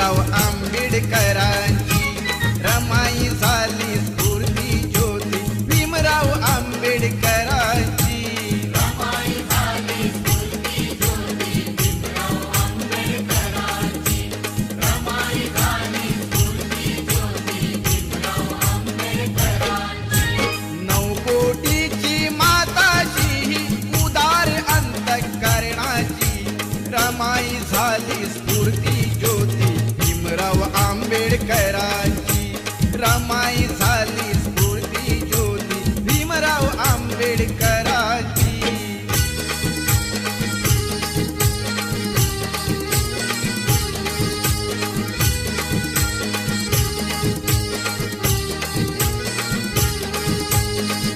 भीमराव आंबेडकरांची रमाई झाली स्फूर्ती ज्योती भीमराव आंबेडकरांची रमाई झाली स्फूर्ती ज्योती भीमराव आंबेडकरांची रमाई झाली स्फूर्ती ज्योती भीमराव आंबेडकरांची 9 कोटीची माताची ही उदार अंतःकरणाची रमाई झाली स्फूर्ती ज्योती भीमराव आंबेडकरांची रमाई झाली स्फूर्ती ज्योती भीमराव आंबेडकर